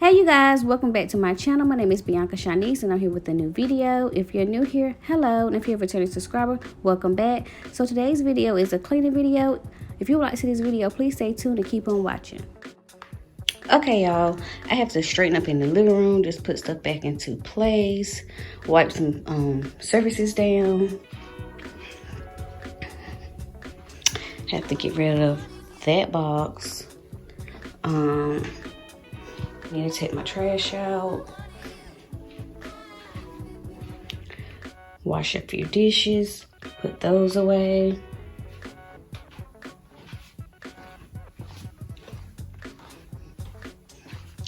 Hey you guys, welcome back to my channel. My name is Bianca Shanice and I'm here with a new video. If you're new here, hello, and if you're a returning subscriber, welcome back. So today's video is a cleaning video. If you would like to see this video, please stay tuned and keep on watching. Okay y'all, I have to straighten up in the living room, just put stuff back into place, wipe some surfaces down. Have to get rid of that box. Need to take my trash out. Wash a few dishes, put those away.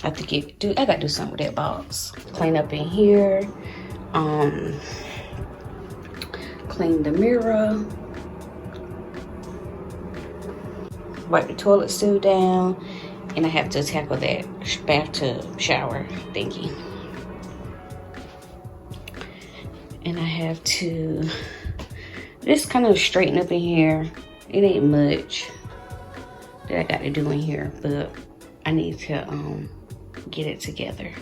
I gotta do something with that box. Clean up in here. Clean the mirror. Wipe the toilet stool down. And I have to tackle that bathtub shower thingy. And I have to just kind of straighten up in here. It ain't much that I got to do in here, but I need to get it together.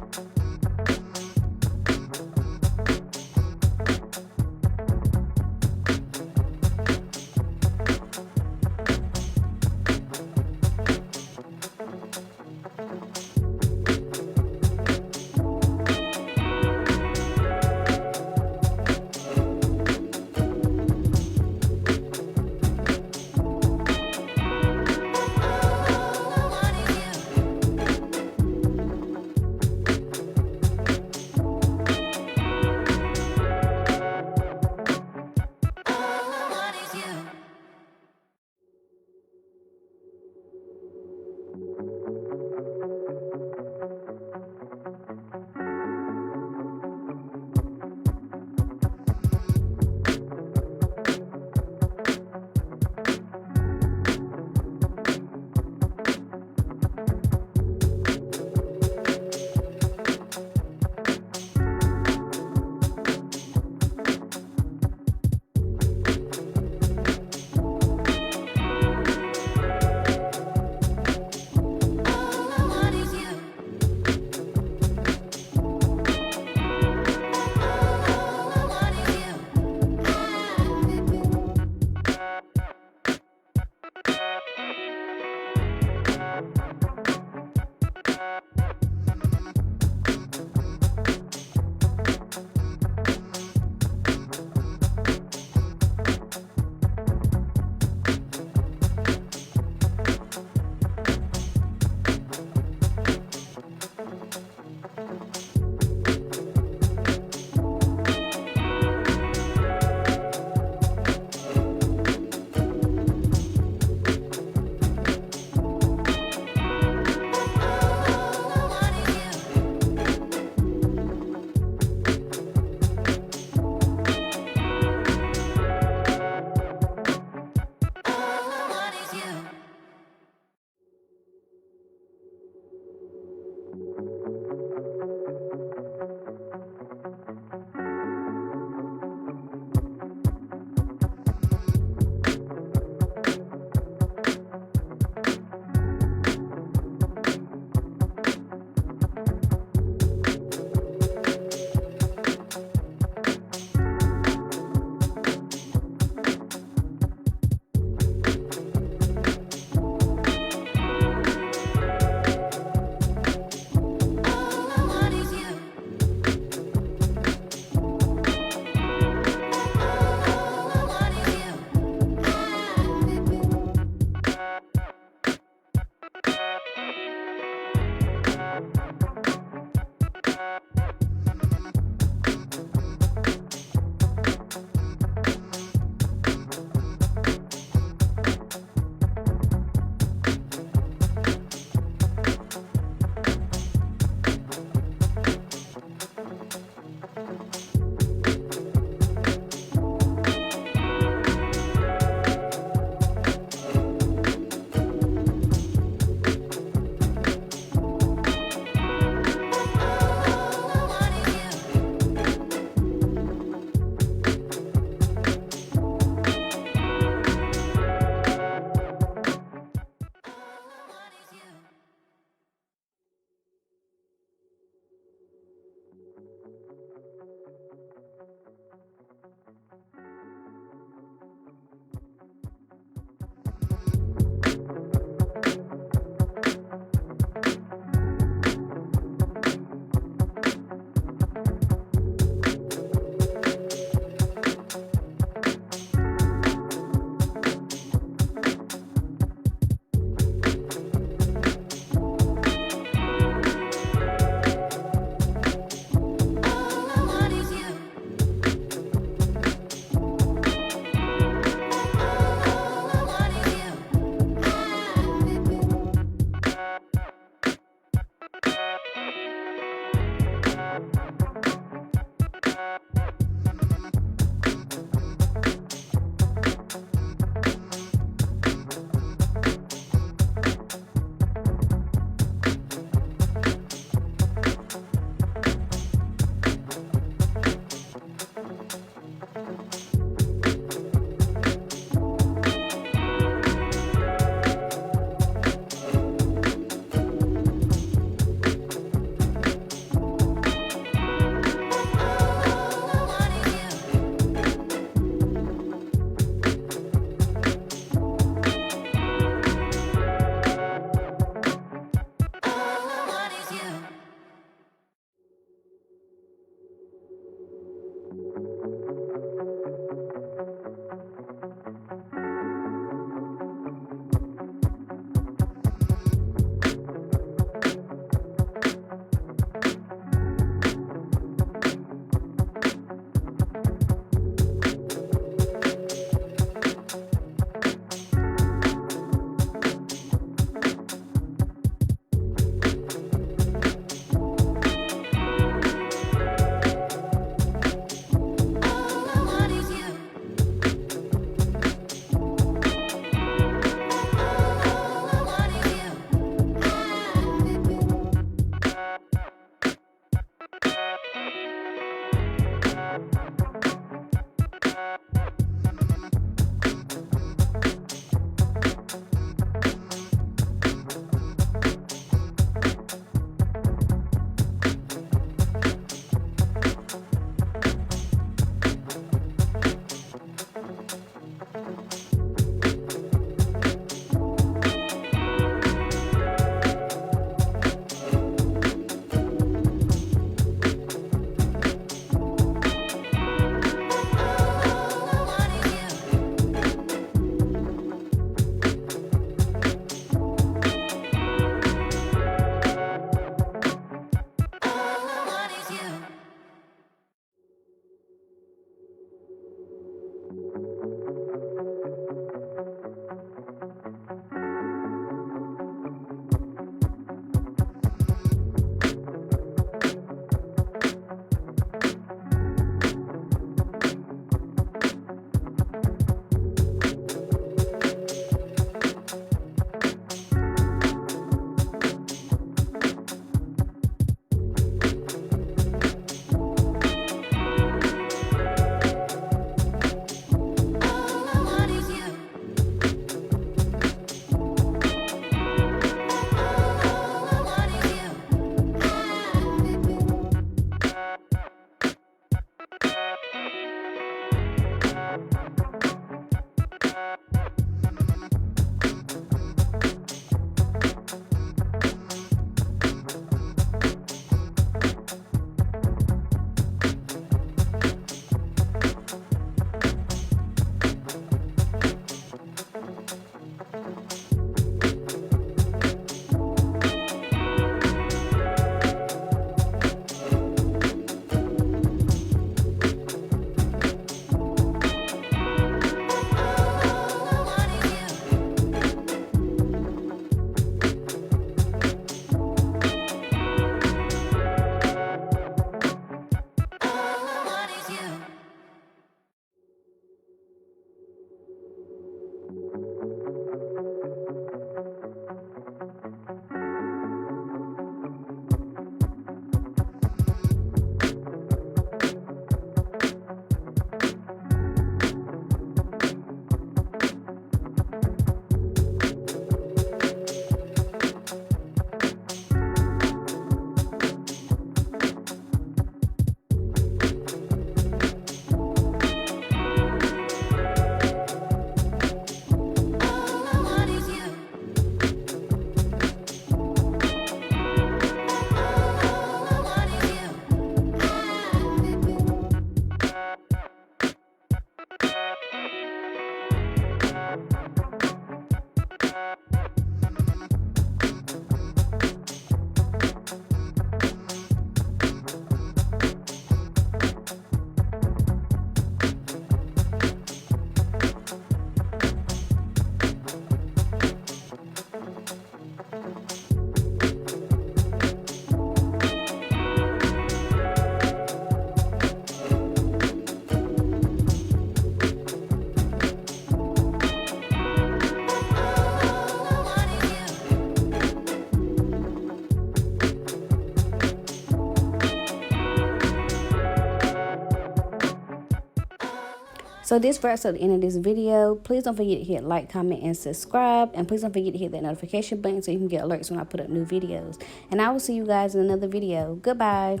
So this wraps up the end of this video. Please don't forget to hit like, comment, and subscribe. And please don't forget to hit that notification button so you can get alerts when I put up new videos. And I will see you guys in another video. Goodbye.